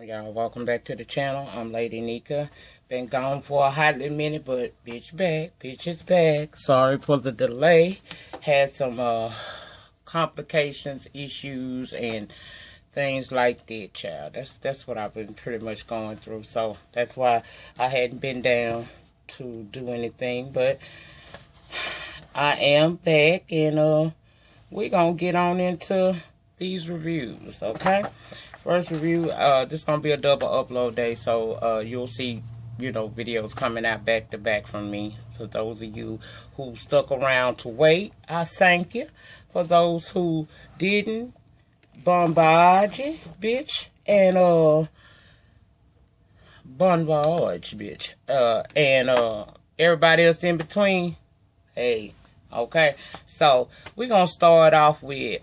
Y'all, welcome back to the channel. I'm Lady Nika. Been gone for a hot little minute, but bitch back. Bitch is back. Sorry for the delay. Had some complications, issues, and things like that, child. That's what I've been pretty much going through. So that's why I hadn't been down to do anything. But I am back, and we're gonna get on into these reviews, okay? First review, this gonna be a double upload day, so you'll see, videos coming out back to back from me. For those of you who stuck around to wait, I thank you. For those who didn't, bon voyage, bitch, and bon voyage, bitch, and everybody else in between, hey, okay. So we're gonna start off with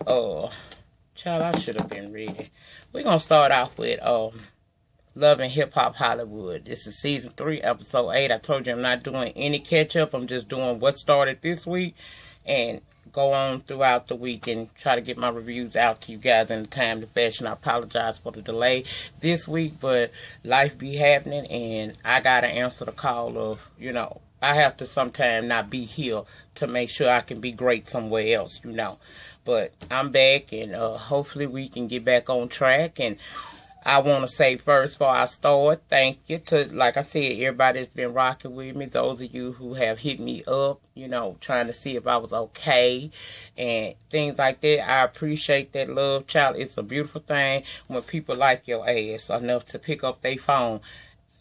child, I should have been ready. We're going to start off with Love and Hip Hop Hollywood. This is season 3, episode 8. I told you I'm not doing any catch-up. I'm just doing what started this week and go on throughout the week and try to get my reviews out to you guys in a timely fashion. I apologize for the delay this week, but life be happening, and I got to answer the call of, I have to sometime not be here to make sure I can be great somewhere else, But I'm back, and hopefully we can get back on track. And I want to say first, before I start, thank you to, like I said, everybody that's been rocking with me. Those of you who have hit me up, trying to see if I was okay and things like that. I appreciate that love, child. It's a beautiful thing when people like your ass enough to pick up their phone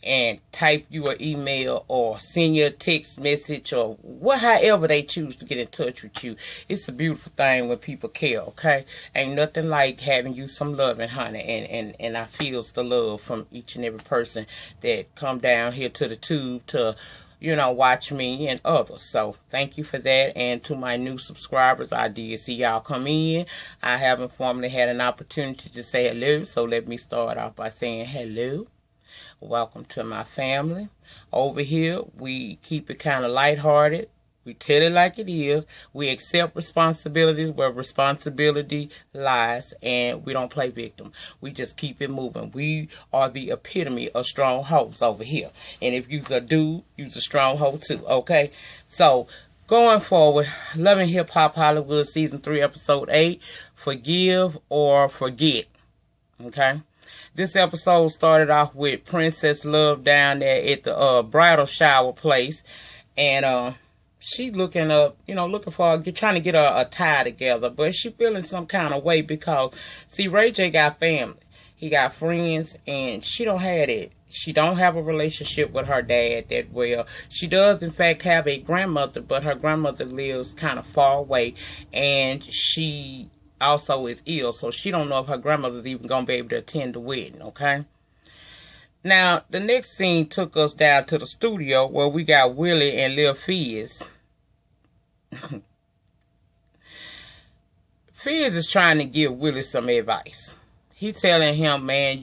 and type you an email or send you a text message or however they choose to get in touch with you. It's a beautiful thing when people care, okay? Ain't nothing like having you some loving, honey, and I feels the love from each and every person that come down here to the tube to, watch me and others. So thank you for that. And to my new subscribers, I did see y'all come in. I haven't formally had an opportunity to say hello, so let me start off by saying hello. Welcome to my family. Over here, we keep it kind of lighthearted. We tell it like it is. We accept responsibilities where responsibility lies, and we don't play victim. We just keep it moving. We are the epitome of strong hoes over here. And if you's a dude, you's a strong hoe too, okay? So, going forward, Love and Hip Hop Hollywood Season 3, Episode 8, Forgive or Forget, okay? This episode started off with Princess Love down there at the bridal shower place, and she looking up, looking for trying to get a tie together, but she feeling some kind of way because see, Ray J got family, he got friends, and she don't have it. She don't have a relationship with her dad that well. She does, in fact, have a grandmother, but her grandmother lives kind of far away, and she also is ill, so she don't know if her grandmother's even gonna be able to attend the wedding, okay? Now, the next scene took us down to the studio where we got Willie and Lil Fizz. Fizz is trying to give Willie some advice. He telling him, man,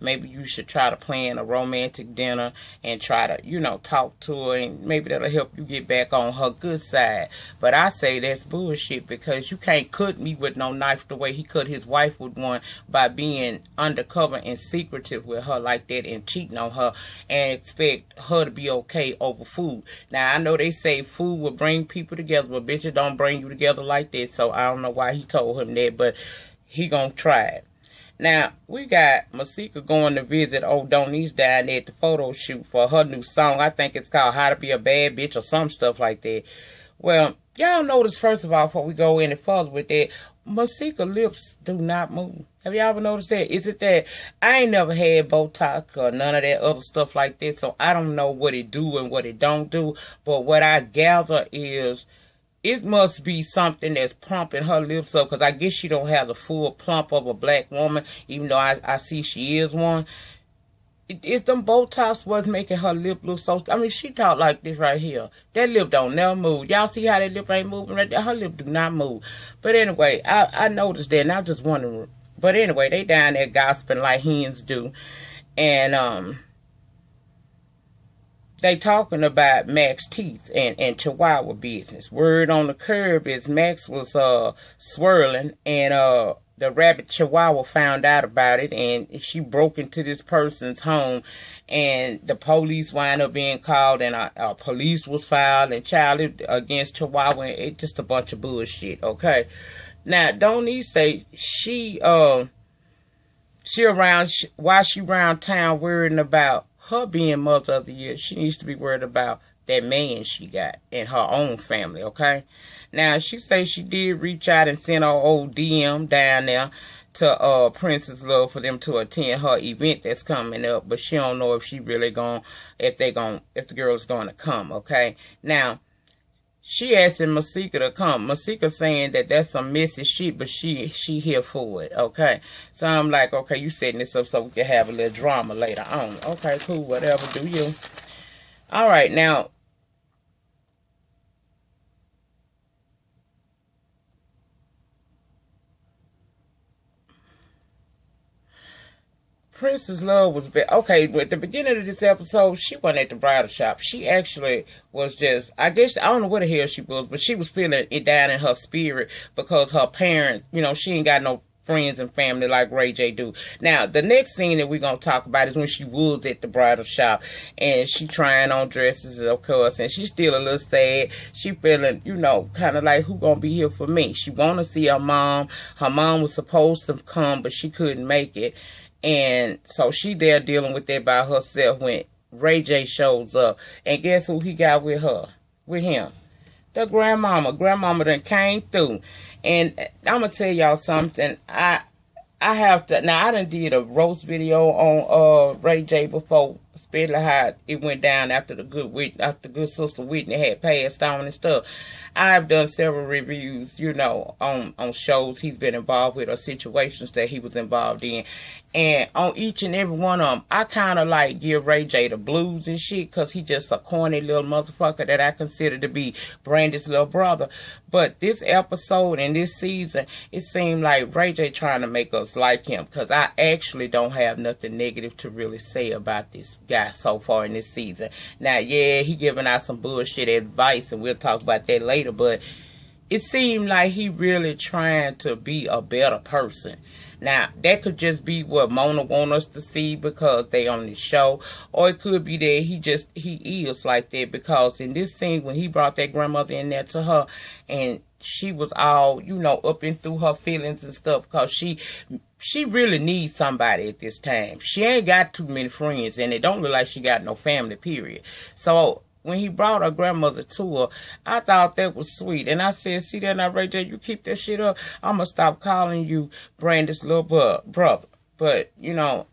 maybe you should try to plan a romantic dinner and try to, talk to her, and maybe that'll help you get back on her good side. But I say that's bullshit, because you can't cut me with no knife the way he cut his wife with one by being undercover and secretive with her like that and cheating on her and expect her to be okay over food. Now, I know they say food will bring people together, but bitch, it don't bring you together like that. So I don't know why he told him that, but he gonna try it. Now, we got Masika going to visit old Donnie's down there at the photo shoot for her new song. I think it's called How to Be a Bad Bitch or some stuff like that. Well, y'all notice, first of all, before we go any further with that, Masika lips do not move. Have y'all ever noticed that? Is it that I ain't never had Botox or none of that other stuff like that, so I don't know what it do and what it don't do. But what I gather is it must be something that's pumping her lips up, because I guess she don't have the full plump of a black woman, even though I see she is one. It's them Botox what's making her lip look so... I mean, she talk like this right here. That lip don't never move. Y'all see how that lip ain't moving right there? Her lip do not move. But anyway, I noticed that, and I just wondering. But anyway, they down there gossiping like hens do. And, they talking about Mac's teeth and Chihuahua business. Word on the curb is Max was swirling, and the rabbit chihuahua found out about it, and she broke into this person's home, and the police wound up being called, and a police was filed and child against chihuahua, and it just a bunch of bullshit. Okay, now don't need say she around while she around town worrying about her being mother of the year. She needs to be worried about that man she got in her own family. Okay, now she say she did reach out and send her old DM down there to Princess Love for them to attend her event that's coming up, but she don't know if she really if the girl's gonna come. Okay, now she asking Masika to come. Masika saying that that's some messy shit, but she here for it. Okay, so I'm like, okay, you setting this up so we can have a little drama later on. Okay, cool, whatever, do you. All right, now Princess Love was okay. At the beginning of this episode, she wasn't at the bridal shop. She actually was just, I guess, I don't know what the hell she was, but she was feeling it down in her spirit because her parents, she ain't got no friends and family like Ray J do. Now, the next scene that we're going to talk about is when she was at the bridal shop and she trying on dresses, of course, and she's still a little sad. She feeling, kind of like, who going to be here for me? She want to see her mom. Her mom was supposed to come, but she couldn't make it. And so she there dealing with that by herself when Ray J shows up. And guess who he got with her? With him? The grandmama. Grandmama done came through. And I'm going to tell y'all something. I have to, now I done did a roast video on Ray J before, especially how it went down after the good sister Whitney had passed on and stuff. I've done several reviews, on shows he's been involved with or situations that he was involved in. And on each and every one of them, I kind of like give Ray J the blues and shit because he just a corny little motherfucker that I consider to be Brandy's little brother. But this episode and this season, it seemed like Ray J trying to make us like him because I actually don't have nothing negative to really say about this guy so far in this season. Now, yeah, he giving out some bullshit advice and we'll talk about that later, but it seemed like he really trying to be a better person. Now, that could just be what Mona want us to see because they on the show. Or it could be that he is like that because in this scene when he brought that grandmother in there to her and she was all, up and through her feelings and stuff because she really needs somebody at this time. She ain't got too many friends and it don't look like she got no family, period. So when he brought her grandmother to her, I thought that was sweet. And I said, see that now, Ray J, you keep that shit up, I'm going to stop calling you Brandy's little brother. But, you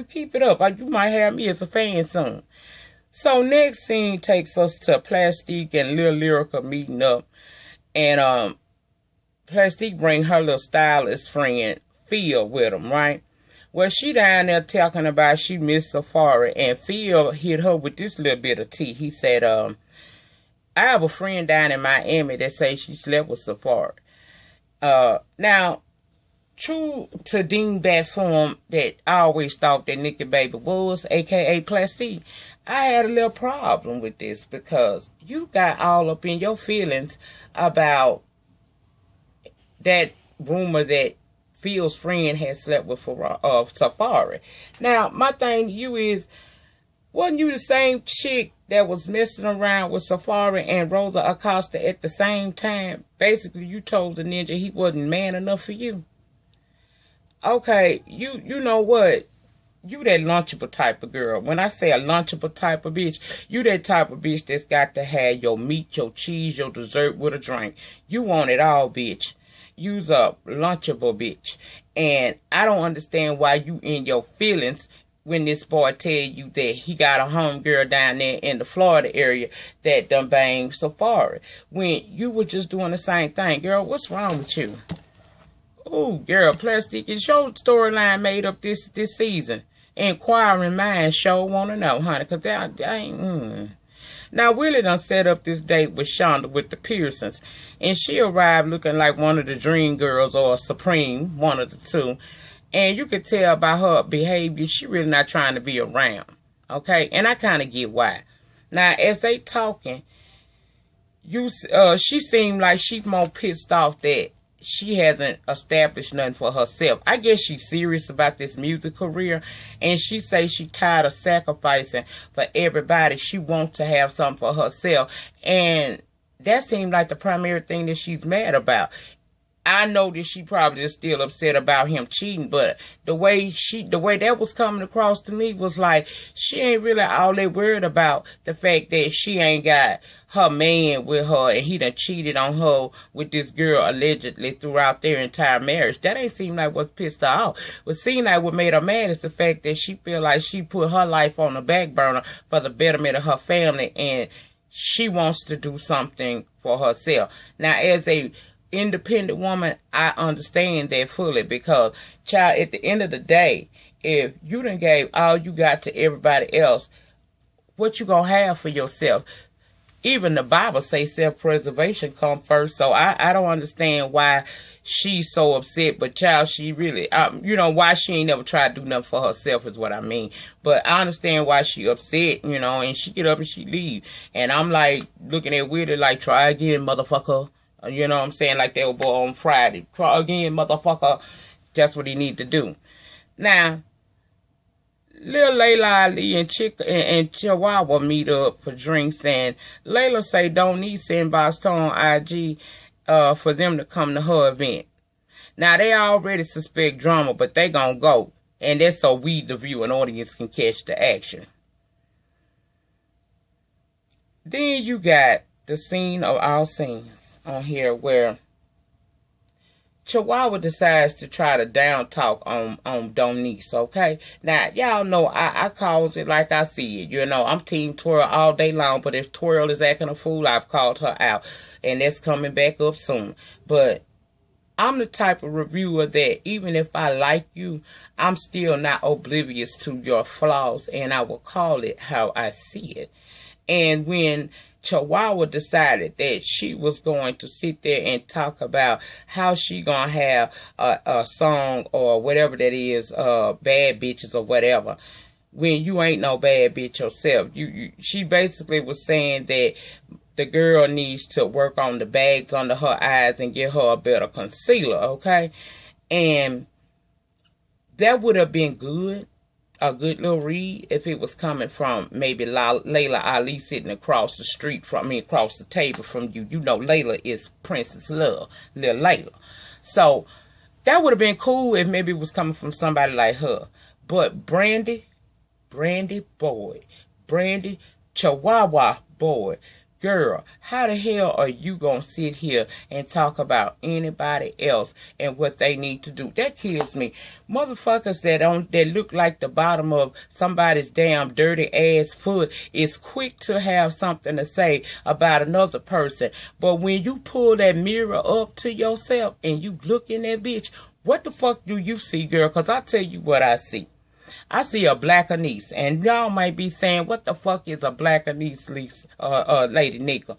keep it up. You might have me as a fan soon. So next scene takes us to Plastique and Lil Lyrica meeting up. And Plastique bring her little stylist friend, Phil, with him, right? Well, she down there talking about she missed Safari, and Phil hit her with this little bit of tea. He said, I have a friend down in Miami that says she slept with Safari. Now, true to Dean Bat form that I always thought that Nikki Baby was, a.k.a. Plastique, I had a little problem with this because you got all up in your feelings about that rumor that Phil's friend had slept with Safari. Now, my thing to you is, wasn't you the same chick that was messing around with Safari and Rosa Acosta at the same time? Basically, you told the ninja he wasn't man enough for you. Okay, you know what? You that lunchable type of girl. When I say a lunchable type of bitch, you that type of bitch that's got to have your meat, your cheese, your dessert with a drink. You want it all, bitch. You's a lunchable bitch. And I don't understand why you in your feelings when this boy tell you that he got a homegirl down there in the Florida area that done banged Safari. When you were just doing the same thing. Girl, what's wrong with you? Ooh, girl, Plastic, is your storyline made up this season? Inquiring minds sure want to know, honey, because that ain't... Now, Willie done set up this date with Shonda with the Pearsons, and she arrived looking like one of the Dream Girls or Supreme, one of the two. And you could tell by her behavior, she really not trying to be around, okay? And I kind of get why. Now, as they talking, she seemed like she's more pissed off that she hasn't established nothing for herself. I guess she's serious about this music career, and she says she tired of sacrificing for everybody. She wants to have something for herself, and that seemed like the primary thing that she's mad about. I know that she probably is still upset about him cheating, but the way that was coming across to me was like she ain't really all that worried about the fact that she ain't got her man with her and he done cheated on her with this girl allegedly throughout their entire marriage. That ain't seem like what's pissed her off. What seemed like what made her mad is the fact that she feel like she put her life on the back burner for the betterment of her family, and she wants to do something for herself. Now, as a independent woman, I understand that fully, because child, at the end of the day, if you done gave all you got to everybody else, what you gonna have for yourself? Even the Bible say self-preservation come first. So I don't understand why she's so upset. But child, she really, why she ain't never tried to do nothing for herself is what I mean. But I understand why she upset, and she get up and she leave. And I'm like looking at Willie like, try again, motherfucker. You know what I'm saying? Like they were born on Friday. Try again, motherfucker. That's what he need to do. Now, Lil Layla Ali and Chihuahua meet up for drinks, and Layla say don't need sandbox on IG for them to come to her event. Now, they already suspect drama, but they gonna go. And that's so we, the viewing audience, can catch the action. Then you got the scene of all scenes on here where Chihuahua decides to try to down talk on Donice, okay? Now, y'all know I calls it like I see it, I'm team Twirl all day long, but if Twirl is acting a fool, I've called her out, and that's coming back up soon. But I'm the type of reviewer that even if I like you, I'm still not oblivious to your flaws, and I will call it how I see it. And when Chihuahua decided that she was going to sit there and talk about how she gonna have a song or whatever that is, bad bitches or whatever, when you ain't no bad bitch yourself. She basically was saying that the girl needs to work on the bags under her eyes and get her a better concealer, okay? And that would have been good. A good little read if it was coming from maybe Layla Ali sitting across the street from me, across the table from you. Layla is Princess Love, little Layla. So that would have been cool if maybe it was coming from somebody like her. But Brandy boy, Brandy Chihuahua boy, girl, how the hell are you gonna sit here and talk about anybody else and what they need to do? That kills me. Motherfuckers that look like the bottom of somebody's damn dirty ass foot is quick to have something to say about another person. But when you pull that mirror up to yourself and you look in that bitch, what the fuck do you see, girl? Because I tell you what I see. I see a black anise, and y'all might be saying, what the fuck is a black anise, Lady Nika?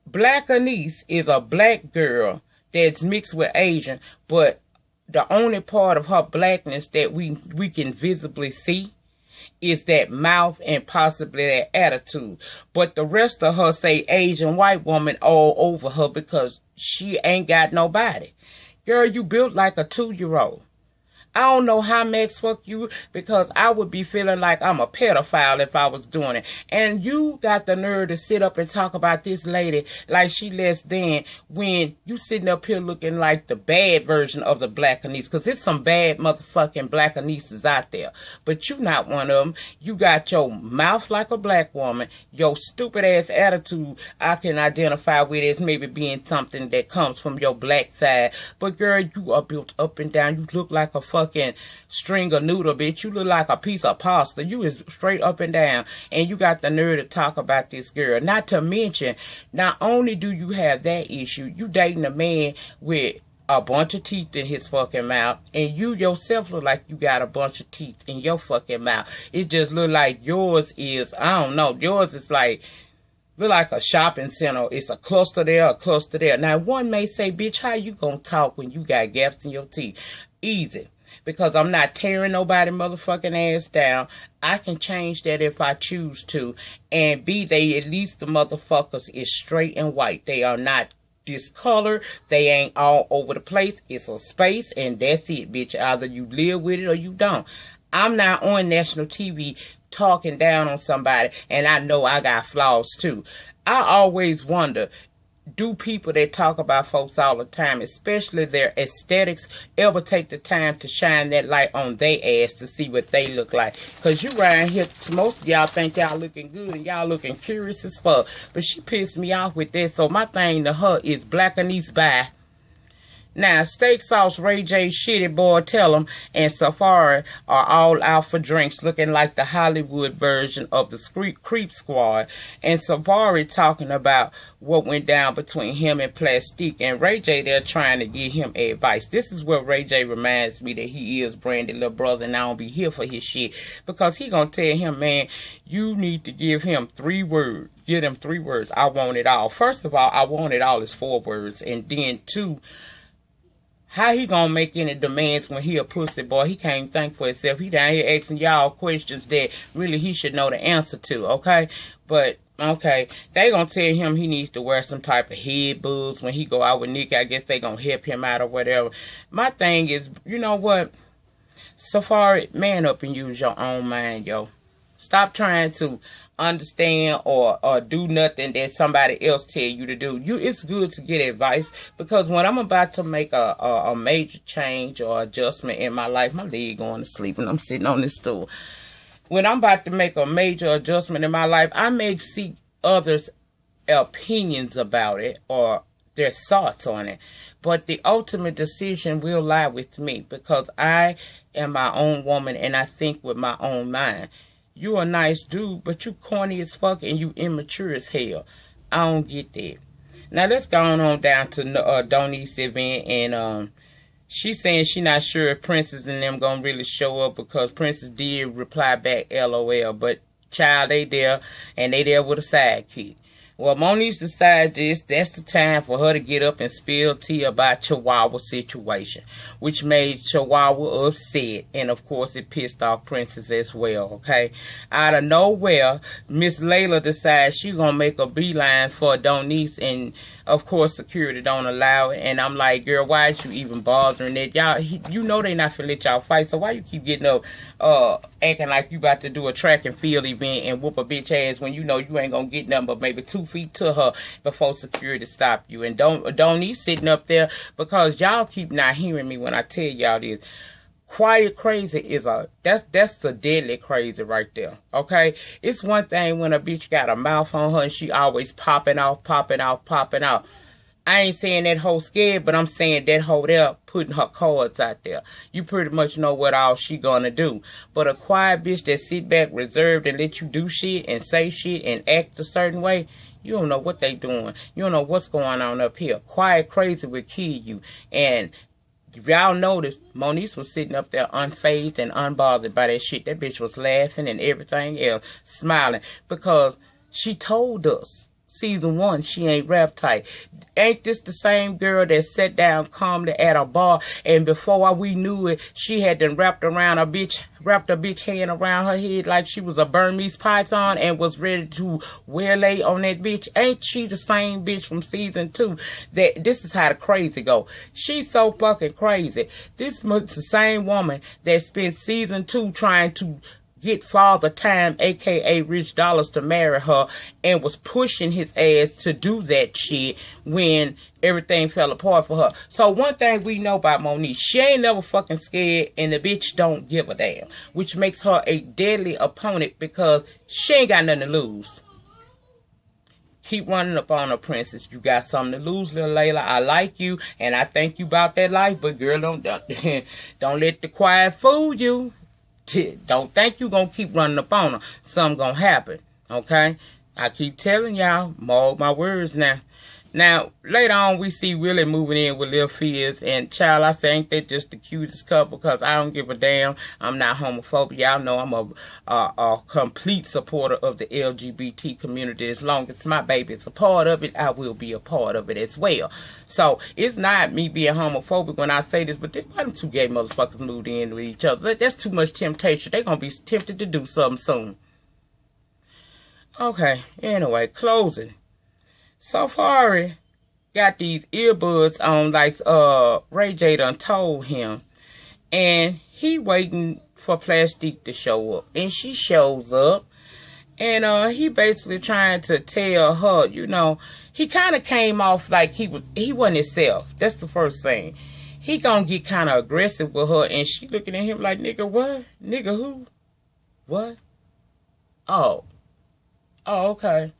Black anise is a black girl that's mixed with Asian, but the only part of her blackness that we can visibly see is that mouth and possibly that attitude. But the rest of her say Asian white woman all over her because she ain't got nobody. Girl, you built like a 2-year-old. I don't know how Max fuck you, because I would be feeling like I'm a pedophile if I was doing it. And you got the nerve to sit up and talk about this lady like she less than, when you sitting up here looking like the bad version of the black anise. Because there's some bad motherfucking black anises out there. But you not one of them. You got your mouth like a black woman. Your stupid ass attitude I can identify with as maybe being something that comes from your black side. But girl, you are built up and down. You look like a fucking string of noodle, bitch. You look like a piece of pasta. You is straight up and down, and you got the nerve to talk about this girl. Not to mention, not only do you have that issue, you dating a man with a bunch of teeth in his fucking mouth, and you yourself look like you got a bunch of teeth in your fucking mouth. It just look like yours is, I don't know, yours is like, look like a shopping center. It's a cluster there, a cluster there. Now, one may say, bitch, how you gonna talk when you got gaps in your teeth? Easy. Because I'm not tearing nobody motherfucking ass down. I can change that if I choose to. And B, they at least the motherfuckers is straight and white. They are not discolored. They ain't all over the place. It's a space, and that's it, bitch. Either you live with it or you don't. I'm not on national TV talking down on somebody, and I know I got flaws too. I always wonder, do people that talk about folks all the time, especially their aesthetics, ever take the time to shine that light on their ass to see what they look like? Because you around here, most of y'all think y'all looking good and y'all looking curious as fuck. But she pissed me off with that. So my thing to her is black and East bye. Now, Steak Sauce, Ray J, Shitty Boy, Tell 'em, and Safari are all out for drinks, looking like the Hollywood version of the Creep Squad. And Safari talking about what went down between him and Plastique. And Ray J, they're trying to give him advice. This is where Ray J reminds me that he is Brandy's little brother, and I don't be here for his shit. Because he gonna tell him, man, you need to give him 3 words. Give him 3 words. I want it all. First of all, I want it all is 4 words. And then 2, how he gonna make any demands when he a pussy boy? He can't even think for himself. He down here asking y'all questions that really he should know the answer to, okay? But, okay, they gonna tell him he needs to wear some type of head buds when he go out with Nick. I guess they gonna help him out or whatever. My thing is, you know what? Safari, man up and use your own mind, yo. Stop trying to understand or do nothing that somebody else tell you to do. It's good to get advice, because when I'm about to make a major change or adjustment in my life, my leg going to sleep and I'm sitting on this stool. When I'm about to make a major adjustment in my life, I may seek others' opinions about it or their thoughts on it. But the ultimate decision will lie with me, because I am my own woman and I think with my own mind. You a nice dude, but you corny as fuck and you immature as hell. I don't get that. Now let's go on down to Donnie's event, and she's saying she not sure if Princess and them gonna really show up, because Princess did reply back LOL, but child, they there, and they there with a sidekick. Well, Moniece decided that's the time for her to get up and spill tea about Chihuahua situation, which made Chihuahua upset, and of course it pissed off Princess as well, okay? Out of nowhere, Miss Layla decides she gonna make a beeline for Donniece, and of course security don't allow it, and I'm like, girl, why is you even bothering it? Y'all, you know they not finna let y'all fight, so why you keep getting up, acting like you about to do a track and field event and whoop a bitch ass when you know you ain't gonna get nothing but maybe 2 feet to her before security stop you? And don't need sitting up there, because y'all keep not hearing me when I tell y'all this. Quiet crazy is that's the deadly crazy right there, okay? It's one thing when a bitch got a mouth on her and she always popping off. I ain't saying that hoe scared, but I'm saying that hoe there putting her cards out there. You pretty much know what all she gonna do. But a quiet bitch that sit back reserved and let you do shit and say shit and act a certain way, you don't know what they doing. You don't know what's going on up here. Quiet crazy will kill you. And if y'all noticed, Moniece was sitting up there unfazed and unbothered by that shit. That bitch was laughing and everything else, smiling, because she told us season 1 she ain't rap tight. Ain't this the same girl that sat down calmly at a bar, and before we knew it, she had done wrapped a bitch hand around her head like she was a Burmese python and was ready to waylay on that bitch? Ain't she the same bitch from season 2? This is how the crazy go. She's so fucking crazy. This was the same woman that spent season 2 trying to get Father Time, aka Rich Dollars, to marry her, and was pushing his ass to do that shit when everything fell apart for her. So one thing we know about Moniece, she ain't never fucking scared, and the bitch don't give a damn, which makes her a deadly opponent, because she ain't got nothing to lose. Keep running up on her, Princess. You got something to lose, little Layla. I like you, and I think you about that life, but girl, don't let the quiet fool you. Don't think you gonna keep running up on her. Something gonna happen, okay? I keep telling y'all, mark my words now. Now, later on, we see Willie moving in with Lil Fizz. And, child, I say, ain't they just the cutest couple? Because I don't give a damn. I'm not homophobic. Y'all know I'm a complete supporter of the LGBT community. As long as my baby is a part of it, I will be a part of it as well. So, it's not me being homophobic when I say this, but why them 2 gay motherfuckers moved in with each other? That's too much temptation. They're going to be tempted to do something soon. Okay, anyway, closing. Safari got these earbuds on like Ray J done told him. And he waiting for Plastique to show up. And she shows up. And he basically trying to tell her, you know, he kind of came off like he wasn't himself. That's the first thing. He gonna get kind of aggressive with her, and she looking at him like, nigga, what? Nigga who? What? Oh, okay.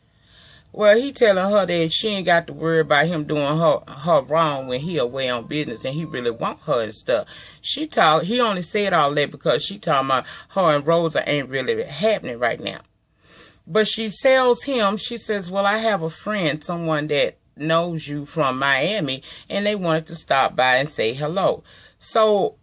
Well, he telling her that she ain't got to worry about him doing her wrong when he away on business and he really want her and stuff. He only said all that because she talking about her and Rosa ain't really happening right now. But she tells him, she says, well, I have a friend, someone that knows you from Miami, and they wanted to stop by and say hello. So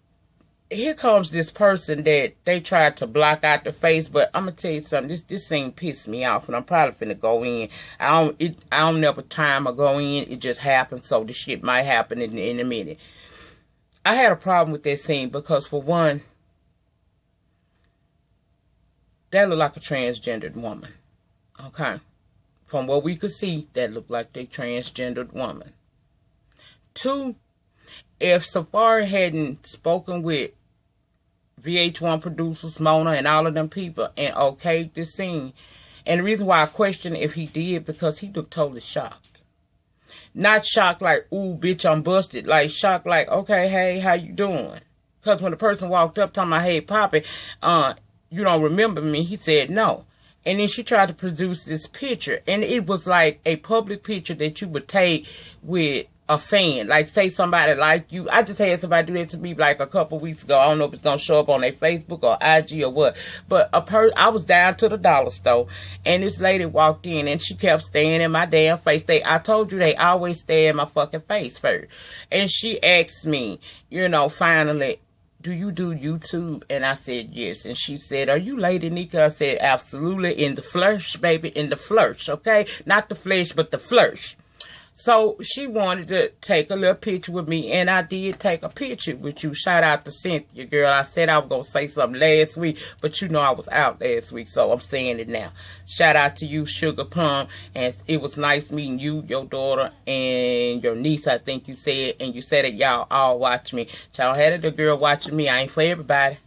here comes this person that they tried to block out the face, but I'm gonna tell you something. This thing pissed me off, and I'm probably finna go in. I don't never time or go in. It just happens, so the shit might happen in a minute. I had a problem with that scene because, for one, that looked like a transgendered woman. Okay. From what we could see, that looked like a transgendered woman. Two, if Safari hadn't spoken with VH1 producers, Mona, and all of them people, and okayed this scene, and the reason why I question if he did, because he looked totally shocked. Not shocked like, ooh, bitch, I'm busted. Like, shocked like, okay, hey, how you doing? Because when the person walked up talking about, hey, Poppy, you don't remember me, he said no. And then she tried to produce this picture. And it was like a public picture that you would take with a fan. Like, say somebody like you. I just had somebody do that to me like a couple weeks ago. I don't know if it's going to show up on their Facebook or IG or what. But I was down to the dollar store. And this lady walked in and she kept staring in my damn face. I told you they always stare in my fucking face first. And she asked me, you know, finally, do you do YouTube? And I said, yes. And she said, are you Lady Nika? I said, absolutely. In the flesh, baby. In the flesh, okay? Not the flesh, but the flesh. So she wanted to take a little picture with me, and I did take a picture with you. Shout out to Cynthia, girl. I said I was going to say something last week, but you know I was out last week, so I'm saying it now. Shout out to you, Sugar Plum, and it was nice meeting you, your daughter, and your niece, I think you said, and you said that y'all all watch me. Y'all had the girl watching me. I ain't for everybody.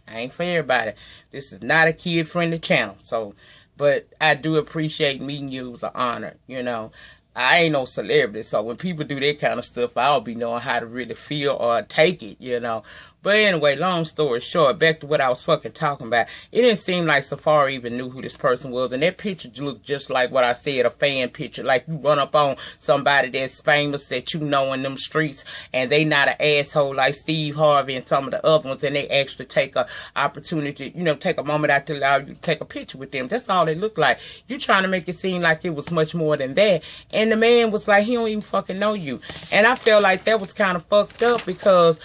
This is not a kid-friendly channel, so, but I do appreciate meeting you. It was an honor, you know. I ain't no celebrity, so when people do that kind of stuff, I don't be knowing how to really feel or take it, you know. But anyway, long story short, back to what I was fucking talking about. It didn't seem like Safari even knew who this person was. And that picture looked just like what I said, a fan picture. Like you run up on somebody that's famous that you know in them streets. And they not an asshole like Steve Harvey and some of the other ones. And they actually take a opportunity, you know, take a moment out to allow you to take a picture with them. That's all it looked like. You trying to make it seem like it was much more than that. And the man was like, he don't even fucking know you. And I felt like that was kind of fucked up because...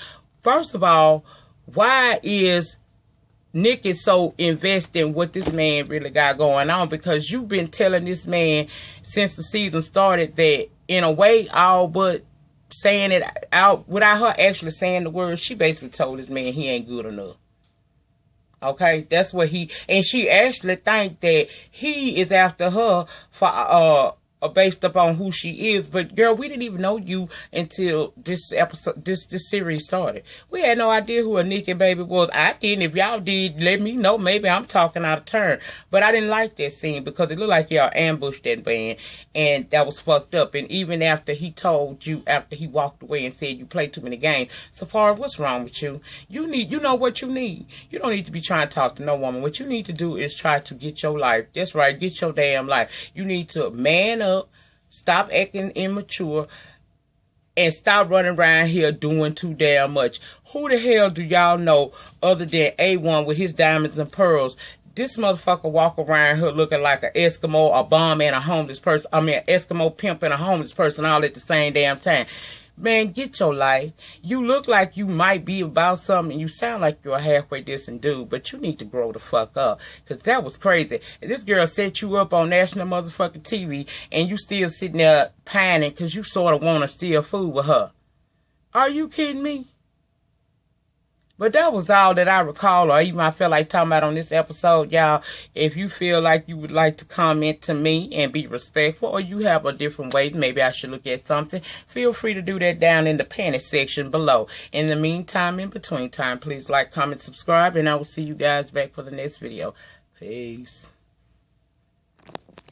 First of all, why is Nick so invested in what this man really got going on? Because you've been telling this man since the season started that, in a way, all but saying it out without her actually saying the words, she basically told this man he ain't good enough. Okay, that's what and she actually think that he is after her for based upon who she is. But girl, we didn't even know you until this episode, this series started. We had no idea who a Nikki baby was. I didn't. If y'all did, let me know. Maybe I'm talking out of turn. But I didn't like that scene because it looked like y'all ambushed that man, and that was fucked up. And even after he told you, after he walked away and said you play too many games, Safari, what's wrong with you? You know what you need. You don't need to be trying to talk to no woman. What you need to do is try to get your life. That's right, get your damn life. You need to man up. Stop acting immature and stop running around here doing too damn much. Who the hell do y'all know other than A1 with his diamonds and pearls? This motherfucker walk around here looking like an Eskimo, a bum, and a homeless person. I mean, an Eskimo pimp and a homeless person all at the same damn time. Man, get your life. You look like you might be about something, and you sound like you're a halfway decent dude, but you need to grow the fuck up, because that was crazy. And this girl set you up on national motherfucking TV, and you still sitting there pining because you sort of want to steal food with her. Are you kidding me? But that was all that I recall, or even I felt like talking about on this episode, y'all. If you feel like you would like to comment to me and be respectful, or you have a different way, maybe I should look at something, feel free to do that down in the panel section below. In the meantime, in between time, please like, comment, subscribe, and I will see you guys back for the next video. Peace.